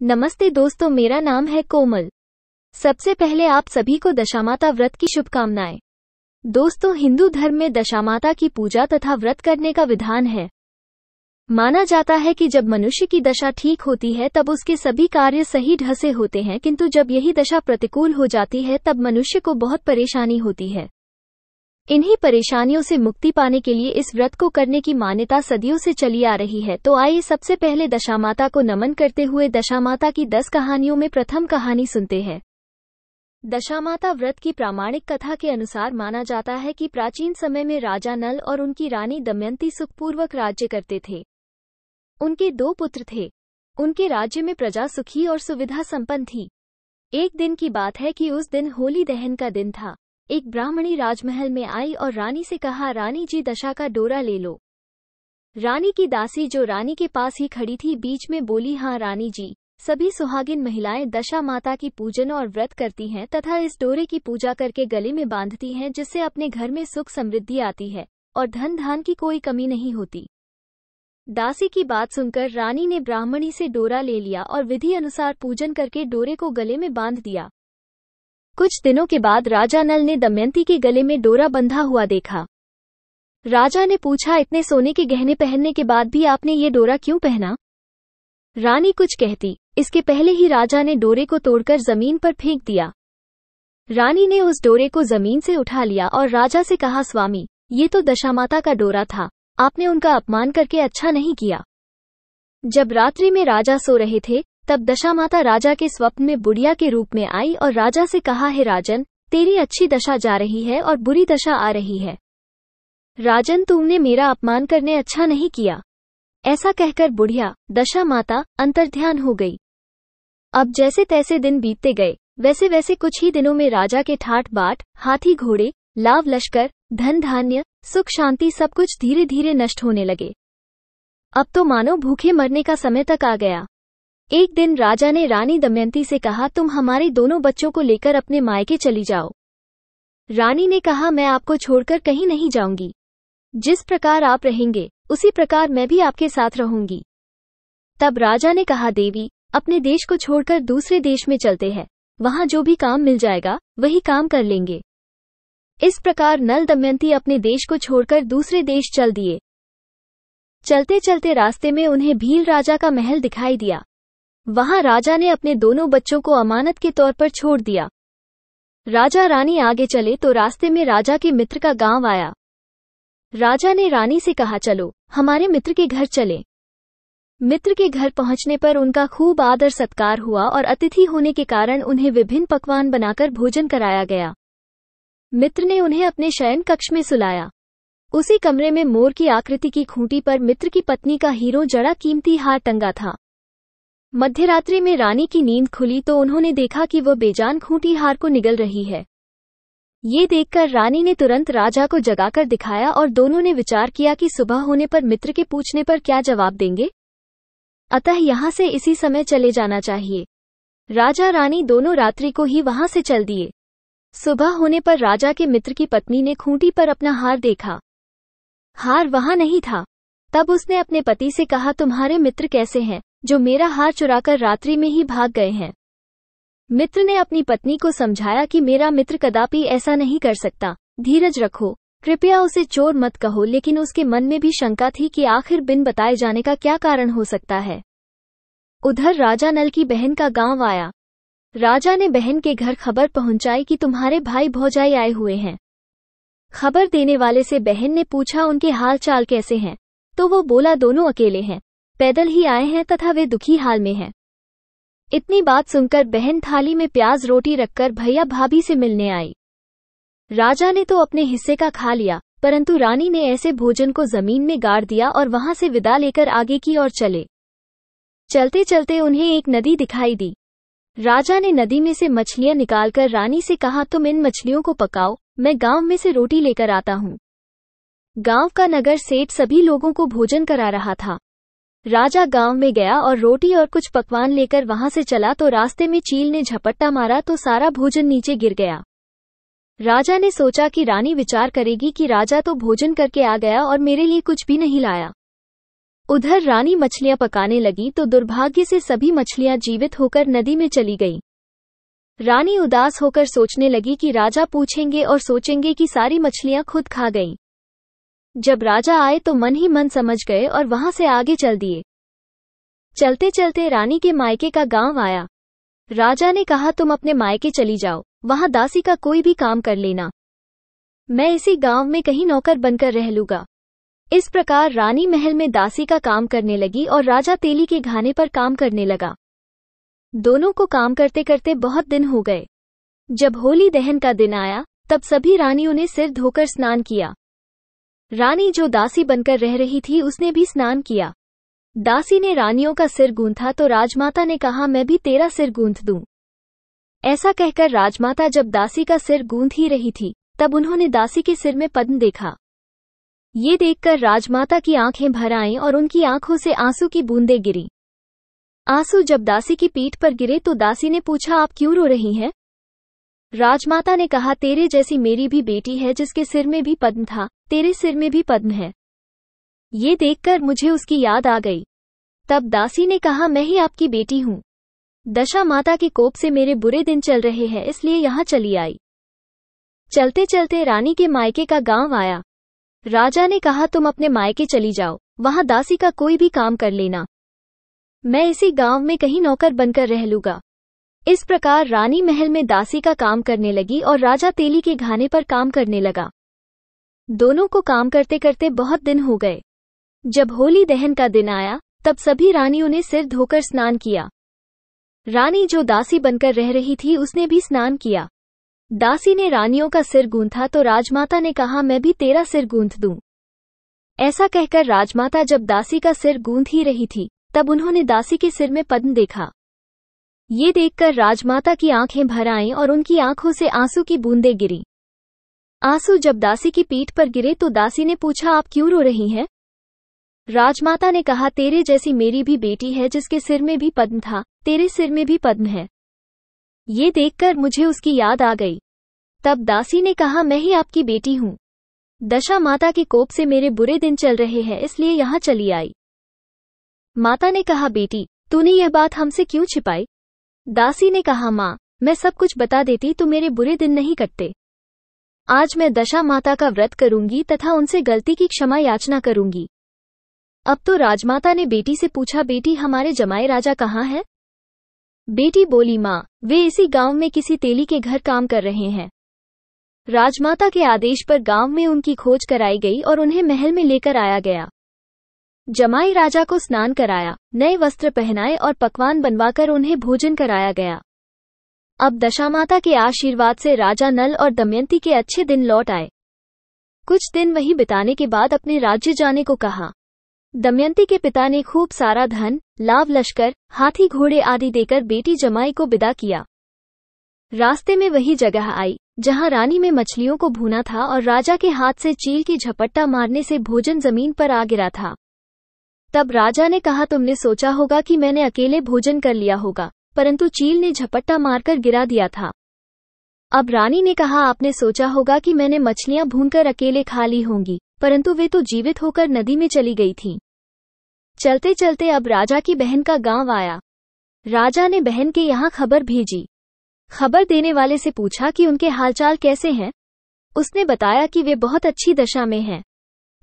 नमस्ते दोस्तों, मेरा नाम है कोमल। सबसे पहले आप सभी को दशामाता व्रत की शुभकामनाएं। दोस्तों, हिंदू धर्म में दशामाता की पूजा तथा व्रत करने का विधान है। माना जाता है कि जब मनुष्य की दशा ठीक होती है तब उसके सभी कार्य सही ढंग से होते हैं, किंतु जब यही दशा प्रतिकूल हो जाती है तब मनुष्य को बहुत परेशानी होती है। इन्हीं परेशानियों से मुक्ति पाने के लिए इस व्रत को करने की मान्यता सदियों से चली आ रही है। तो आइए सबसे पहले दशामाता को नमन करते हुए दशामाता की 10 कहानियों में प्रथम कहानी सुनते हैं। दशामाता व्रत की प्रामाणिक कथा के अनुसार माना जाता है कि प्राचीन समय में राजा नल और उनकी रानी दमयंती सुखपूर्वक राज्य करते थे। उनके 2 पुत्र थे। उनके राज्य में प्रजा सुखी और सुविधा संपन्न थी। एक दिन की बात है कि उस दिन होली दहन का दिन था। एक ब्राह्मणी राजमहल में आई और रानी से कहा, रानी जी दशा का डोरा ले लो। रानी की दासी जो रानी के पास ही खड़ी थी बीच में बोली, हाँ रानी जी, सभी सुहागिन महिलाएं दशा माता की पूजन और व्रत करती हैं तथा इस डोरे की पूजा करके गले में बांधती हैं, जिससे अपने घर में सुख समृद्धि आती है और धन धान की कोई कमी नहीं होती। दासी की बात सुनकर रानी ने ब्राह्मणी से डोरा ले लिया और विधि अनुसार पूजन करके डोरे को गले में बांध दिया। कुछ दिनों के बाद राजा नल ने दमयंती के गले में डोरा बंधा हुआ देखा। राजा ने पूछा, इतने सोने के गहने पहनने के बाद भी आपने ये डोरा क्यों पहना? रानी कुछ कहती, इसके पहले ही राजा ने डोरे को तोड़कर जमीन पर फेंक दिया। रानी ने उस डोरे को जमीन से उठा लिया और राजा से कहा, स्वामी, ये तो दशामाता का डोरा था, आपने उनका अपमान करके अच्छा नहीं किया। जब रात्रि में राजा सो रहे थे तब दशामाता राजा के स्वप्न में बुढ़िया के रूप में आई और राजा से कहा, हे राजन, तेरी अच्छी दशा जा रही है और बुरी दशा आ रही है। राजन, तुमने मेरा अपमान करने अच्छा नहीं किया। ऐसा कहकर बुढ़िया दशामाता अंतर्ध्यान हो गई। अब जैसे तैसे दिन बीतते गए, वैसे वैसे कुछ ही दिनों में राजा के ठाट बाट, हाथी घोड़े, लाव लश्कर, धन धान्य, सुख शांति सब कुछ धीरे धीरे नष्ट होने लगे। अब तो मानो भूखे मरने का समय तक आ गया। एक दिन राजा ने रानी दमयंती से कहा, तुम हमारे दोनों बच्चों को लेकर अपने मायके चली जाओ। रानी ने कहा, मैं आपको छोड़कर कहीं नहीं जाऊंगी। जिस प्रकार आप रहेंगे उसी प्रकार मैं भी आपके साथ रहूंगी। तब राजा ने कहा, देवी, अपने देश को छोड़कर दूसरे देश में चलते हैं, वहां जो भी काम मिल जाएगा वही काम कर लेंगे। इस प्रकार नल दमयंती अपने देश को छोड़कर दूसरे देश चल दिए। चलते चलते रास्ते में उन्हें भील राजा का महल दिखाई दिया। वहां राजा ने अपने दोनों बच्चों को अमानत के तौर पर छोड़ दिया। राजा रानी आगे चले तो रास्ते में राजा के मित्र का गांव आया। राजा ने रानी से कहा, चलो हमारे मित्र के घर चले। मित्र के घर पहुंचने पर उनका खूब आदर सत्कार हुआ और अतिथि होने के कारण उन्हें विभिन्न पकवान बनाकर भोजन कराया गया। मित्र ने उन्हें अपने शयन कक्ष में सुलाया। उसी कमरे में मोर की आकृति की खूंटी पर मित्र की पत्नी का हीरों जड़ा कीमती हार टंगा था। मध्यरात्रि में रानी की नींद खुली तो उन्होंने देखा कि वह बेजान खूंटी हार को निगल रही है। ये देखकर रानी ने तुरंत राजा को जगाकर दिखाया और दोनों ने विचार किया कि सुबह होने पर मित्र के पूछने पर क्या जवाब देंगे, अतः यहाँ से इसी समय चले जाना चाहिए। राजा रानी दोनों रात्रि को ही वहां से चल दिए। सुबह होने पर राजा के मित्र की पत्नी ने खूंटी पर अपना हार देखा। हार वहां नहीं था। तब उसने अपने पति से कहा, तुम्हारे मित्र कैसे हैं जो मेरा हार चुराकर रात्रि में ही भाग गए हैं? मित्र ने अपनी पत्नी को समझाया कि मेरा मित्र कदापि ऐसा नहीं कर सकता, धीरज रखो, कृपया उसे चोर मत कहो। लेकिन उसके मन में भी शंका थी कि आखिर बिन बताए जाने का क्या कारण हो सकता है। उधर राजा नल की बहन का गांव आया। राजा ने बहन के घर खबर पहुंचाई कि तुम्हारे भाई भौजाई आए हुए हैं। खबर देने वाले से बहन ने पूछा, उनके हाल चाल कैसे हैं? तो वो बोला, दोनों अकेले हैं, पैदल ही आए हैं तथा वे दुखी हाल में हैं। इतनी बात सुनकर बहन थाली में प्याज रोटी रखकर भैया भाभी से मिलने आई। राजा ने तो अपने हिस्से का खा लिया, परंतु रानी ने ऐसे भोजन को जमीन में गाड़ दिया और वहां से विदा लेकर आगे की ओर चले। चलते चलते उन्हें एक नदी दिखाई दी। राजा ने नदी में से मछलियां निकालकर रानी से कहा, तुम इन मछलियों को पकाओ, मैं गांव में से रोटी लेकर आता हूँ। गांव का नगर सेठ सभी लोगों को भोजन करा रहा था। राजा गांव में गया और रोटी और कुछ पकवान लेकर वहां से चला तो रास्ते में चील ने झपट्टा मारा तो सारा भोजन नीचे गिर गया। राजा ने सोचा कि रानी विचार करेगी कि राजा तो भोजन करके आ गया और मेरे लिए कुछ भी नहीं लाया। उधर रानी मछलियां पकाने लगी तो दुर्भाग्य से सभी मछलियां जीवित होकर नदी में चली गईं। रानी उदास होकर सोचने लगी कि राजा पूछेंगे और सोचेंगे कि सारी मछलियां खुद खा गईं। जब राजा आए तो मन ही मन समझ गए और वहां से आगे चल दिए। चलते चलते रानी के मायके का गांव आया। राजा ने कहा, तुम अपने मायके चली जाओ, वहां दासी का कोई भी काम कर लेना। मैं इसी गांव में कहीं नौकर बनकर रह लूंगा। इस प्रकार रानी महल में दासी का काम करने लगी और राजा तेली के घाने पर काम करने लगा। दोनों को काम करते करते बहुत दिन हो गए। जब होली दहन का दिन आया तब सभी रानियों ने सिर धोकर स्नान किया। रानी जो दासी बनकर रह रही थी उसने भी स्नान किया। दासी ने रानियों का सिर गूंथा तो राजमाता ने कहा, मैं भी तेरा सिर गूंथ दूं। ऐसा कहकर राजमाता जब दासी का सिर गूंथ ही रही थी तब उन्होंने दासी के सिर में पद्म देखा। ये देखकर राजमाता की आंखें भर आईं और उनकी आंखों से आंसू की बूंदें गिरी। आंसू जब दासी की पीठ पर गिरे तो दासी ने पूछा, आप क्यों रो रही हैं? राजमाता ने कहा, तेरे जैसी मेरी भी बेटी है जिसके सिर में भी पद्म था, तेरे सिर में भी पद्म है। ये देखकर मुझे उसकी याद आ गई। तब दासी ने कहा, मैं ही आपकी बेटी हूँ। दशा माता के कोप से मेरे बुरे दिन चल रहे हैं, इसलिए यहाँ चली आई। चलते चलते रानी के मायके का गांव आया। राजा ने कहा, तुम अपने मायके चली जाओ, वहां दासी का कोई भी काम कर लेना। मैं इसी गांव में कहीं नौकर बनकर रह लूंगा। इस प्रकार रानी महल में दासी का काम करने लगी और राजा तेली के घाने पर काम करने लगा। दोनों को काम करते करते बहुत दिन हो गए। जब होली दहन का दिन आया तब सभी रानियों ने सिर धोकर स्नान किया। रानी जो दासी बनकर रह रही थी उसने भी स्नान किया। दासी ने रानियों का सिर गूंथा तो राजमाता ने कहा, मैं भी तेरा सिर गूंथ दूं। ऐसा कहकर राजमाता जब दासी का सिर गूंथ ही रही थी तब उन्होंने दासी के सिर में पद्म देखा। ये देखकर राजमाता की आंखें भर आईं और उनकी आंखों से आंसू की बूंदें गिरी। आंसू जब दासी की पीठ पर गिरे तो दासी ने पूछा, आप क्यों रो रही हैं? राजमाता ने कहा, तेरे जैसी मेरी भी बेटी है जिसके सिर में भी पद्म था, तेरे सिर में भी पद्म है। ये देखकर मुझे उसकी याद आ गई। तब दासी ने कहा, मैं ही आपकी बेटी हूँ। दशा माता के कोप से मेरे बुरे दिन चल रहे हैं, इसलिए यहाँ चली आई। माता ने कहा, बेटी तूने यह बात हमसे क्यों छिपाई? दासी ने कहा, माँ मैं सब कुछ बता देती तो मेरे बुरे दिन नहीं कटते। आज मैं दशा माता का व्रत करूंगी तथा उनसे गलती की क्षमा याचना करूंगी। अब तो राजमाता ने बेटी से पूछा, बेटी हमारे जमाई राजा कहाँ हैं? बेटी बोली, माँ वे इसी गांव में किसी तेली के घर काम कर रहे हैं। राजमाता के आदेश पर गांव में उनकी खोज कराई गई और उन्हें महल में लेकर आया गया। जमाई राजा को स्नान कराया, नए वस्त्र पहनाए और पकवान बनवाकर उन्हें भोजन कराया गया। अब दशामाता के आशीर्वाद से राजा नल और दमयंती के अच्छे दिन लौट आए। कुछ दिन वहीं बिताने के बाद अपने राज्य जाने को कहा। दमयंती के पिता ने खूब सारा धन, लाव लश्कर, हाथी घोड़े आदि देकर बेटी जमाई को विदा किया। रास्ते में वही जगह आई जहां रानी में मछलियों को भूना था और राजा के हाथ से चील की झपट्टा मारने से भोजन जमीन पर आ गिरा था। तब राजा ने कहा, तुमने सोचा होगा कि मैंने अकेले भोजन कर लिया होगा, परंतु चील ने झपट्टा मारकर गिरा दिया था। अब रानी ने कहा, आपने सोचा होगा कि मैंने मछलियां भूनकर अकेले खा ली होंगी, परंतु वे तो जीवित होकर नदी में चली गई थीं। चलते चलते अब राजा की बहन का गांव आया। राजा ने बहन के यहाँ खबर भेजी। खबर देने वाले से पूछा कि उनके हालचाल कैसे हैं। उसने बताया कि वे बहुत अच्छी दशा में हैं।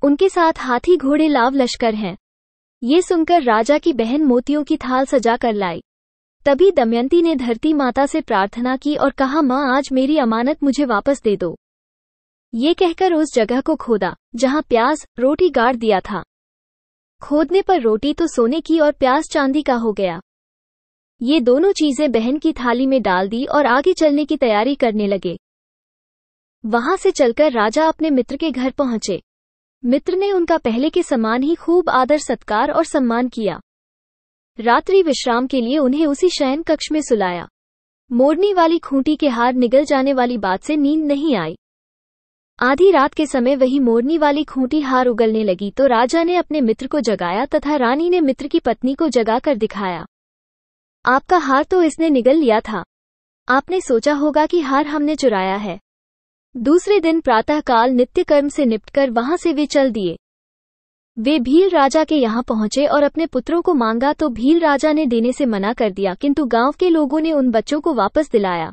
उनके साथ हाथी घोड़े लाव लश्कर हैं। ये सुनकर राजा की बहन मोतियों की थाल सजा कर लाई। तभी दमयंती ने धरती माता से प्रार्थना की और कहा, माँ आज मेरी अमानत मुझे वापस दे दो। ये कहकर उस जगह को खोदा जहां प्याज रोटी गाड़ दिया था। खोदने पर रोटी तो सोने की और प्याज चांदी का हो गया। ये दोनों चीजें बहन की थाली में डाल दी और आगे चलने की तैयारी करने लगे। वहां से चलकर राजा अपने मित्र के घर पहुंचे। मित्र ने उनका पहले के समान ही खूब आदर सत्कार और सम्मान किया। रात्रि विश्राम के लिए उन्हें उसी शयन कक्ष में सुलाया। मोरनी वाली खूंटी के हार निगल जाने वाली बात से नींद नहीं आई। आधी रात के समय वही मोरनी वाली खूंटी हार उगलने लगी तो राजा ने अपने मित्र को जगाया तथा रानी ने मित्र की पत्नी को जगाकर दिखाया। आपका हार तो इसने निगल लिया था। आपने सोचा होगा कि हार हमने चुराया है। दूसरे दिन प्रातःकाल नित्य कर्म से निपटकर वहां से वे चल दिए। वे भील राजा के यहाँ पहुंचे और अपने पुत्रों को मांगा तो भील राजा ने देने से मना कर दिया, किंतु गांव के लोगों ने उन बच्चों को वापस दिलाया।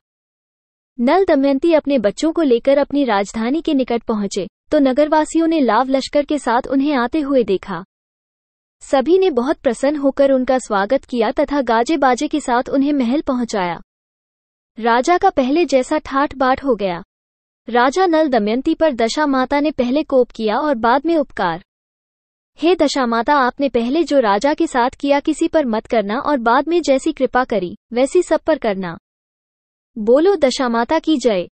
नल दमयंती अपने बच्चों को लेकर अपनी राजधानी के निकट पहुंचे तो नगरवासियों ने लाव लश्कर के साथ उन्हें आते हुए देखा। सभी ने बहुत प्रसन्न होकर उनका स्वागत किया तथा गाजे बाजे के साथ उन्हें महल पहुंचाया। राजा का पहले जैसा ठाठ बाट हो गया। राजा नल दमयंती पर दशा माता ने पहले कोप किया और बाद में उपकार। हे दशा माता, आपने पहले जो राजा के साथ किया किसी पर मत करना और बाद में जैसी कृपा करी वैसी सब पर करना। बोलो दशा माता की जय।